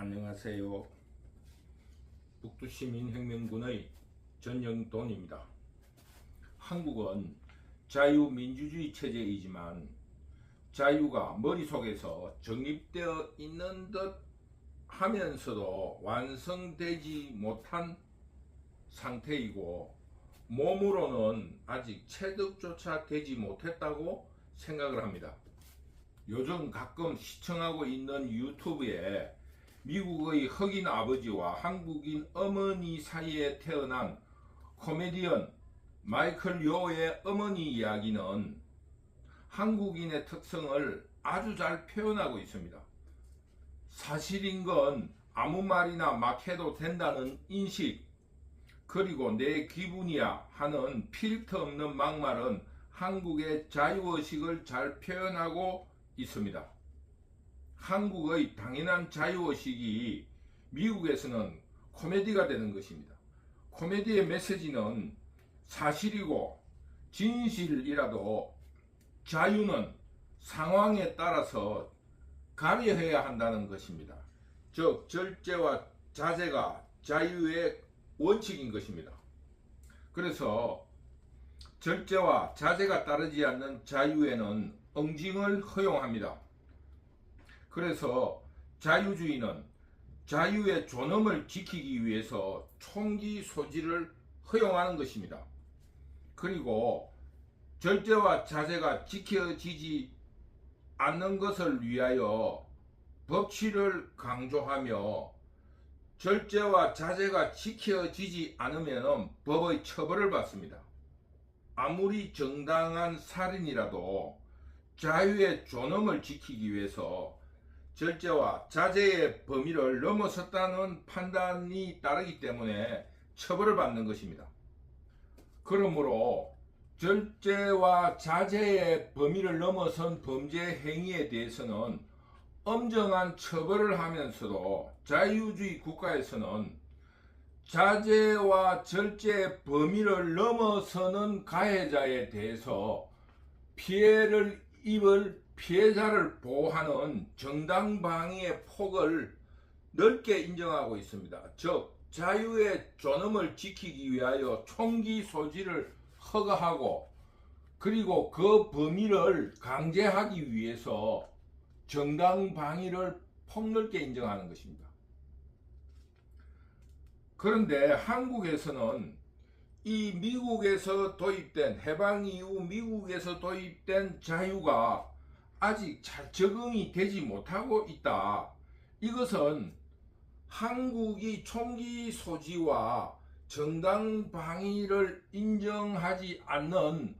안녕하세요. 북두시민혁명군의 전영돈입니다. 한국은 자유민주주의 체제이지만 자유가 머릿속에서 정립되어 있는 듯 하면서도 완성되지 못한 상태이고 몸으로는 아직 체득조차 되지 못했다고 생각을 합니다. 요즘 가끔 시청하고 있는 유튜브에 미국의 흑인 아버지와 한국인 어머니 사이에 태어난 코미디언 마이클 요의 어머니 이야기는 한국인의 특성을 아주 잘 표현하고 있습니다. 사실인 건 아무 말이나 막 해도 된다는 인식, 그리고 내 기분이야 하는 필터 없는 막말은 한국의 자유의식을 잘 표현하고 있습니다. 한국의 당연한 자유의식이 미국에서는 코미디가 되는 것입니다. 코미디의 메시지는 사실이고 진실이라도 자유는 상황에 따라서 가려해야 한다는 것입니다. 즉 절제와 자제가 자유의 원칙인 것입니다. 그래서 절제와 자제가 따르지 않는 자유에는 응징을 허용합니다. 그래서 자유주의는 자유의 존엄을 지키기 위해서 총기 소지를 허용하는 것입니다. 그리고 절제와 자제가 지켜지지 않는 것을 위하여 법치를 강조하며 절제와 자제가 지켜지지 않으면 법의 처벌을 받습니다. 아무리 정당한 살인이라도 자유의 존엄을 지키기 위해서 절제와 자제의 범위를 넘어섰다는 판단이 따르기 때문에 처벌을 받는 것입니다. 그러므로 절제와 자제의 범위를 넘어선 범죄 행위에 대해서는 엄정한 처벌을 하면서도 자유주의 국가에서는 자제와 절제의 범위를 넘어서는 가해자에 대해서 피해를 입을 피해자를 보호하는 정당방위의 폭을 넓게 인정하고 있습니다. 즉 자유의 존엄을 지키기 위하여 총기 소지를 허가하고 그리고 그 범위를 강제하기 위해서 정당방위를 폭넓게 인정하는 것입니다. 그런데 한국에서는 이 미국에서 도입된 해방 이후 미국에서 도입된 자유가 아직 잘 적응이 되지 못하고 있다. 이것은 한국이 총기 소지와 정당 방위를 인정하지 않는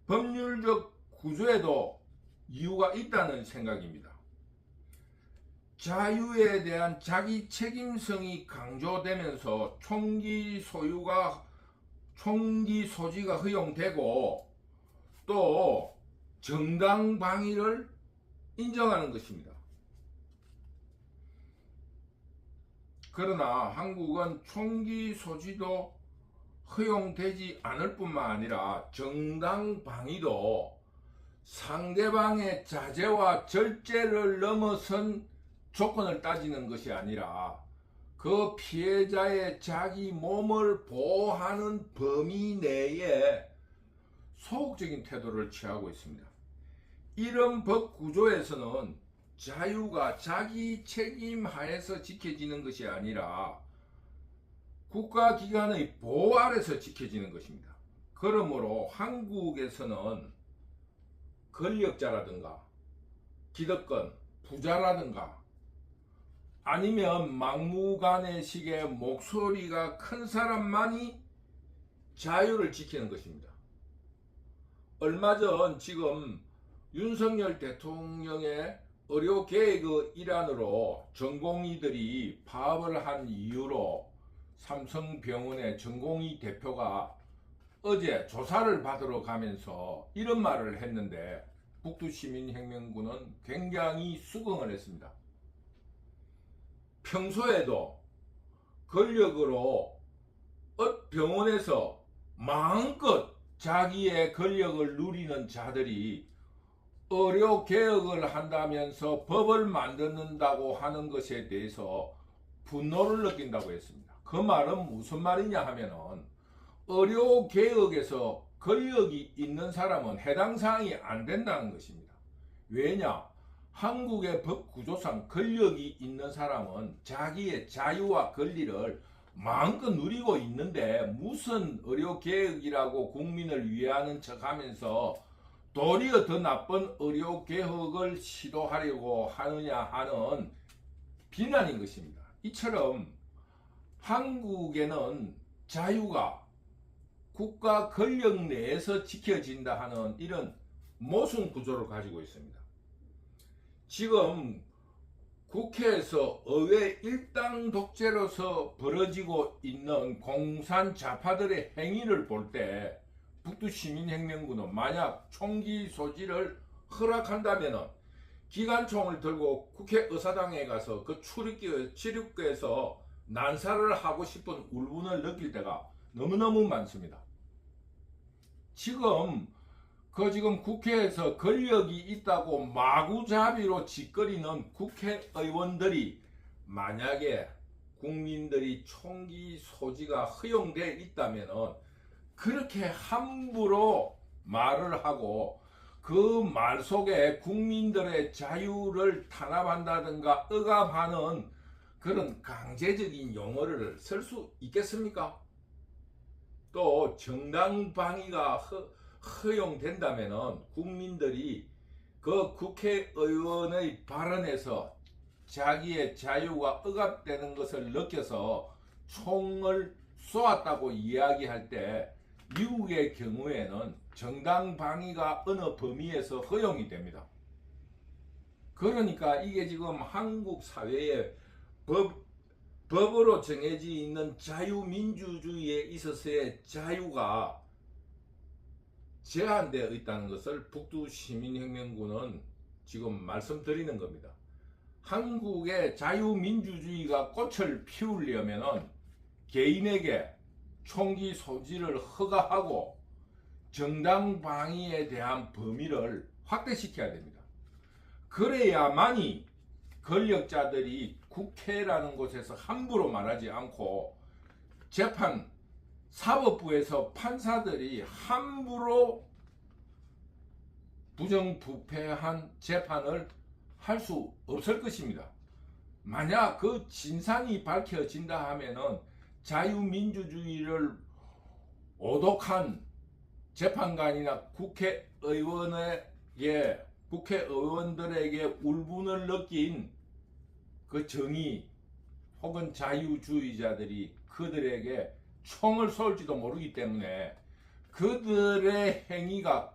법률적 구조에도 이유가 있다는 생각입니다. 자유에 대한 자기 책임성이 강조되면서 총기 소지가 허용되고 또 정당 방위를 인정하는 것입니다. 그러나 한국은 총기 소지도 허용되지 않을 뿐만 아니라 정당 방위도 상대방의 자제와 절제를 넘어선 조건을 따지는 것이 아니라 그 피해자의 자기 몸을 보호하는 범위 내에 소극적인 태도를 취하고 있습니다. 이런 법 구조에서는 자유가 자기 책임 하에서 지켜지는 것이 아니라 국가기관의 보호 아래서 지켜지는 것입니다. 그러므로 한국에서는 권력자라든가 기득권, 부자라든가 아니면 막무가내식의 목소리가 큰 사람만이 자유를 지키는 것입니다. 얼마 전 지금 윤석열 대통령의 의료계획의 일환으로 전공의들이 파업을 한 이유로 삼성병원의 전공의 대표가 어제 조사를 받으러 가면서 이런 말을 했는데 북두시민혁명군은 굉장히 수긍을 했습니다. 평소에도 권력으로 병원에서 마음껏 자기의 권력을 누리는 자들이 의료개혁을 한다면서 법을 만든다고 하는 것에 대해서 분노를 느낀다고 했습니다. 그 말은 무슨 말이냐 하면은 의료개혁에서 권력이 있는 사람은 해당 사항이 안 된다는 것입니다. 왜냐? 한국의 법 구조상 권력이 있는 사람은 자기의 자유와 권리를 마음껏 누리고 있는데 무슨 의료개혁이라고 국민을 위하는 척하면서 도리어 더 나쁜 의료개혁을 시도하려고 하느냐 하는 비난인 것입니다. 이처럼 한국에는 자유가 국가 권력 내에서 지켜진다 하는 이런 모순 구조를 가지고 있습니다. 지금 국회에서 의회 일당 독재로서 벌어지고 있는 공산 좌파들의 행위를 볼 때 북두시민혁명군은 만약 총기 소지를 허락한다면 기관총을 들고 국회의사당에 가서 그 출입구에서 난사를 하고 싶은 울분을 느낄 때가 너무너무 많습니다. 지금 국회에서 권력이 있다고 마구잡이로 짓거리는 국회의원들이 만약에 국민들이 총기 소지가 허용되어 있다면 그렇게 함부로 말을 하고 그 말 속에 국민들의 자유를 탄압한다든가 억압하는 그런 강제적인 용어를 쓸 수 있겠습니까? 또 정당 방위가 허용된다면 국민들이 그 국회의원의 발언에서 자기의 자유가 억압되는 것을 느껴서 총을 쏘았다고 이야기할 때 미국의 경우에는 정당 방위가 어느 범위에서 허용이 됩니다. 그러니까 이게 지금 한국 사회의 법으로 정해져 있는 자유민주주의에 있어서의 자유가 제한되어 있다는 것을 북두시민혁명군은 지금 말씀드리는 겁니다. 한국의 자유민주주의가 꽃을 피우려면 개인에게 총기 소지를 허가하고 정당 방위에 대한 범위를 확대시켜야 됩니다. 그래야만이 권력자들이 국회라는 곳에서 함부로 말하지 않고 사법부에서 판사들이 함부로 부정부패한 재판을 할 수 없을 것입니다. 만약 그 진상이 밝혀진다 하면은 자유민주주의를 오독한 재판관이나 국회의원들에게 울분을 느낀 그 정의 혹은 자유주의자들이 그들에게 총을 쏠지도 모르기 때문에 그들의 행위가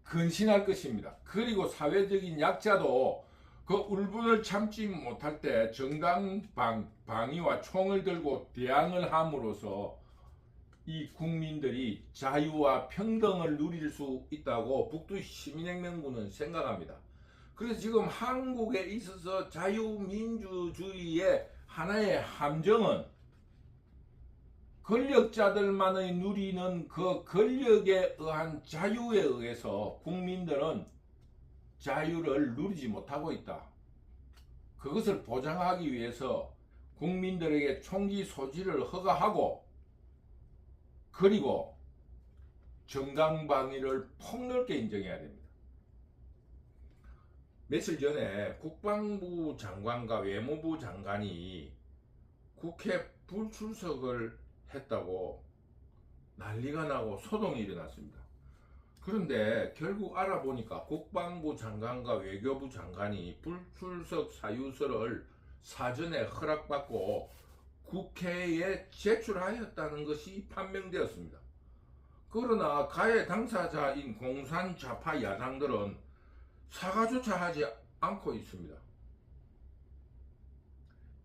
근신할 것입니다. 그리고 사회적인 약자도 그 울분을 참지 못할 때 정당 방위와 총을 들고 대항을 함으로써 이 국민들이 자유와 평등을 누릴 수 있다고 북두시민혁명군은 생각합니다. 그래서 지금 한국에 있어서 자유민주주의의 하나의 함정은 권력자들만이 누리는 그 권력에 의한 자유에 의해서 국민들은 자유를 누리지 못하고 있다. 그것을 보장하기 위해서 국민들에게 총기 소지를 허가하고 그리고 정당 방위를 폭넓게 인정해야 됩니다. 며칠 전에 국방부 장관과 외무부 장관이 국회 불출석을 했다고 난리가 나고 소동이 일어났습니다. 그런데 결국 알아보니까 국방부 장관과 외교부 장관이 불출석 사유서를 사전에 허락받고 국회에 제출하였다는 것이 판명되었습니다. 그러나 가해 당사자인 공산 좌파 야당들은 사과조차 하지 않고 있습니다.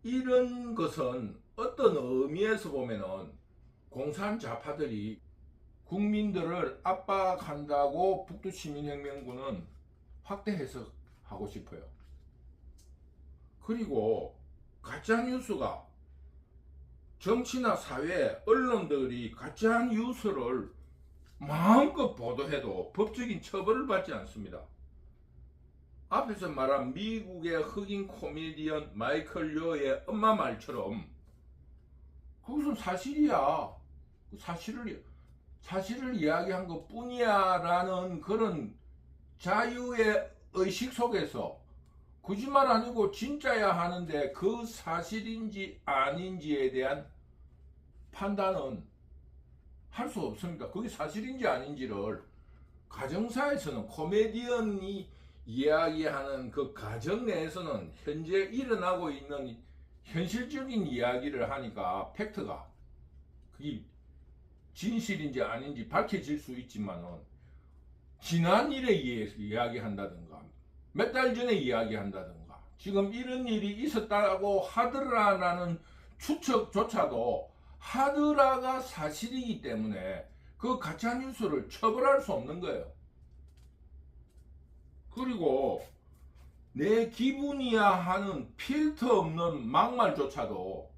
이런 것은 어떤 의미에서 보면은 공산 좌파들이 국민들을 압박한다고 북두시민혁명군은 확대 해석하고 싶어요. 그리고 가짜뉴스가 정치나 사회, 언론들이 가짜뉴스를 마음껏 보도해도 법적인 처벌을 받지 않습니다. 앞에서 말한 미국의 흑인 코미디언 마이클 요의 엄마 말처럼 그것은 사실이야. 사실을 이야기한 것 뿐이야 라는 그런 자유의 의식 속에서 거짓말 아니고 진짜야 하는데 그 사실인지 아닌지에 대한 판단은 할 수 없습니다. 그게 사실인지 아닌지를 가정사에서는 코미디언이 이야기하는 그 가정 내에서는 현재 일어나고 있는 현실적인 이야기를 하니까 팩트가 그게 진실인지 아닌지 밝혀질 수 있지만은 지난 일에 이야기한다든가 몇 달 전에 이야기한다든가 지금 이런 일이 있었다고 하더라라는 추측조차도 하더라가 사실이기 때문에 그 가짜뉴스를 처벌할 수 없는 거예요. 그리고 내 기분이야 하는 필터 없는 막말조차도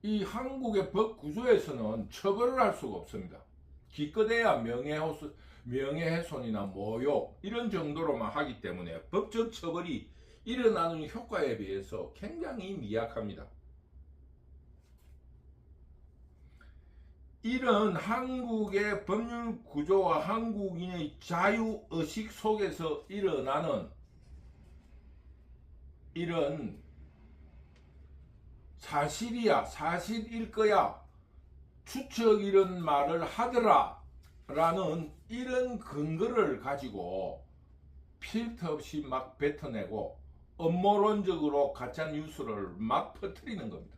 이 한국의 법 구조에서는 처벌을 할 수가 없습니다. 기껏해야 명예훼손이나 모욕 이런 정도로만 하기 때문에 법적 처벌이 일어나는 효과에 비해서 굉장히 미약합니다. 이런 한국의 법률 구조와 한국인의 자유의식 속에서 일어나는 이런 사실이야, 사실일 거야, 추측 이런 말을 하더라 라는 이런 근거를 가지고 필터 없이 막 뱉어내고 음모론적으로 가짜 뉴스를 막 퍼뜨리는 겁니다.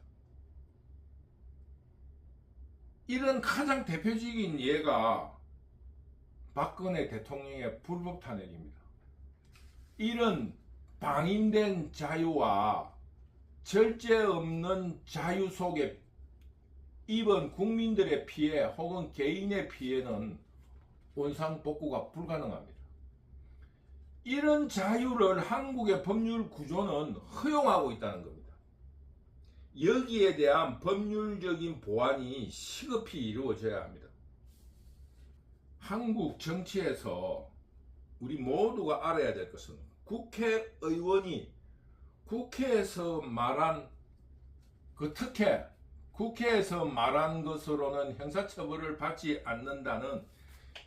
이런 가장 대표적인 예가 박근혜 대통령의 불법 탄핵입니다. 이런 방임된 자유와 절제 없는 자유 속에 입은 국민들의 피해 혹은 개인의 피해는 원상복구가 불가능합니다. 이런 자유를 한국의 법률 구조는 허용하고 있다는 겁니다. 여기에 대한 법률적인 보완이 시급히 이루어져야 합니다. 한국 정치에서 우리 모두가 알아야 될 것은 국회의원이 국회에서 말한 그 특혜, 국회에서 말한 것으로는 형사처벌을 받지 않는다는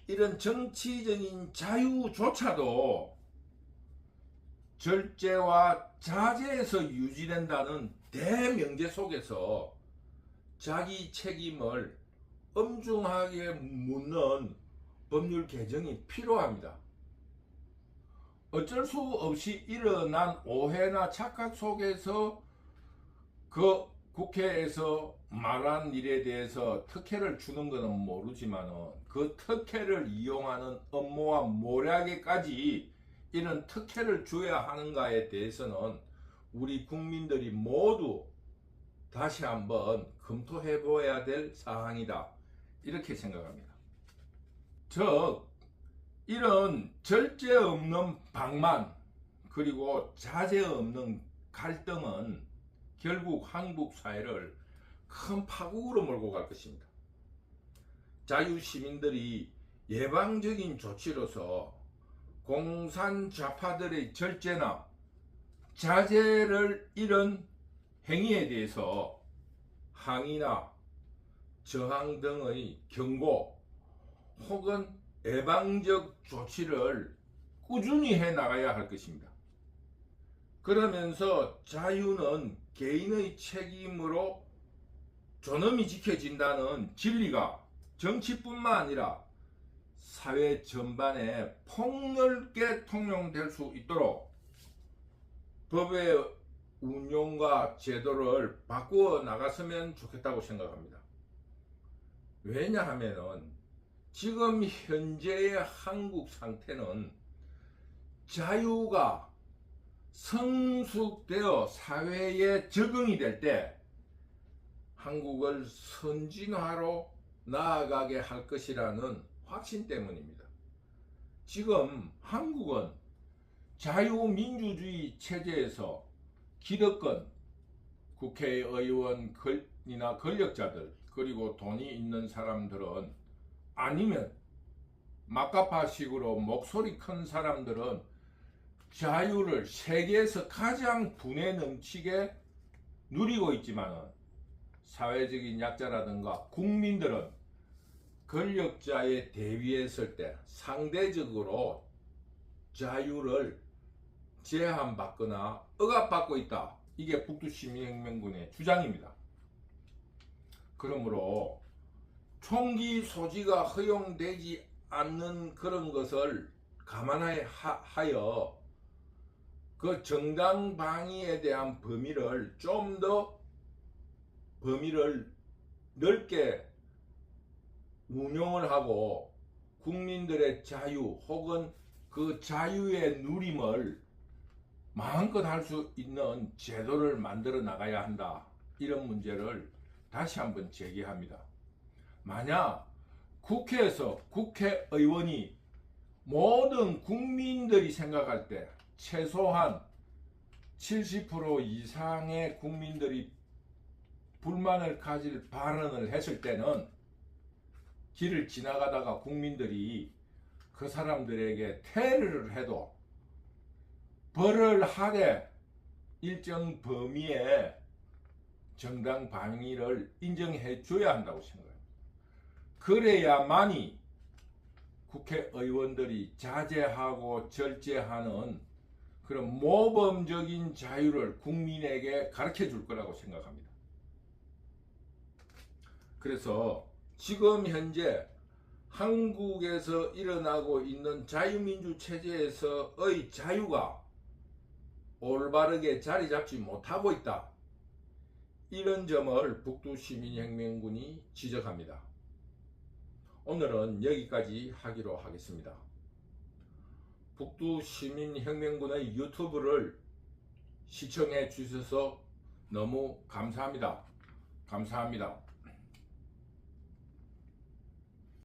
이런 정치적인 자유조차도 절제와 자제에서 유지된다는 대명제 속에서 자기 책임을 엄중하게 묻는 법률 개정이 필요합니다. 어쩔 수 없이 일어난 오해나 착각 속에서 그 국회에서 말한 일에 대해서 특혜를 주는 것은 모르지만은 그 특혜를 이용하는 업무와 모략에까지 이런 특혜를 줘야 하는가에 대해서는 우리 국민들이 모두 다시 한번 검토해 보아야 될 사항이다. 이렇게 생각합니다. 즉 이런 절제 없는 방만 그리고 자제 없는 갈등은 결국 한국 사회를 큰 파국으로 몰고 갈 것입니다. 자유시민들이 예방적인 조치로서 공산 좌파들의 절제나 자제를 잃은 행위에 대해서 항의나 저항 등의 경고 혹은 예방적 조치를 꾸준히 해 나가야 할 것입니다. 그러면서 자유는 개인의 책임으로 존엄히 지켜진다는 진리가 정치뿐만 아니라 사회 전반에 폭넓게 통용될 수 있도록 법의 운용과 제도를 바꾸어 나갔으면 좋겠다고 생각합니다. 왜냐하면 지금 현재의 한국 상태는 자유가 성숙되어 사회에 적응이 될 때 한국을 선진화로 나아가게 할 것이라는 확신 때문입니다. 지금 한국은 자유민주주의 체제에서 기득권, 국회의원이나 권력자들 그리고 돈이 있는 사람들은 아니면 막가파식으로 목소리 큰 사람들은 자유를 세계에서 가장 분에 넘치게 누리고 있지만은 사회적인 약자라든가 국민들은 권력자의 대위에 설 때 상대적으로 자유를 제한받거나 억압받고 있다. 이게 북두시민혁명군의 주장입니다. 그러므로 총기 소지가 허용되지 않는 그런 것을 감안하여 그 정당 방위에 대한 범위를 좀 더 넓게 운용을 하고 국민들의 자유 혹은 그 자유의 누림을 마음껏 할 수 있는 제도를 만들어 나가야 한다. 이런 문제를 다시 한번 제기합니다. 만약 국회에서 국회의원이 모든 국민들이 생각할 때 최소한 70% 이상의 국민들이 불만을 가질 발언을 했을 때는 길을 지나가다가 국민들이 그 사람들에게 테러를 해도 벌을 하되 일정 범위의 정당 방위를 인정해 줘야 한다고 생각합니다. 그래야만이 국회의원들이 자제하고 절제하는 그런 모범적인 자유를 국민에게 가르쳐 줄 거라고 생각합니다. 그래서 지금 현재 한국에서 일어나고 있는 자유민주 체제에서의 자유가 올바르게 자리 잡지 못하고 있다. 이런 점을 북두시민혁명군이 지적합니다. 오늘은 여기까지 하기로 하겠습니다. 북두시민혁명군의 유튜브를 시청해 주셔서 너무 감사합니다. 감사합니다.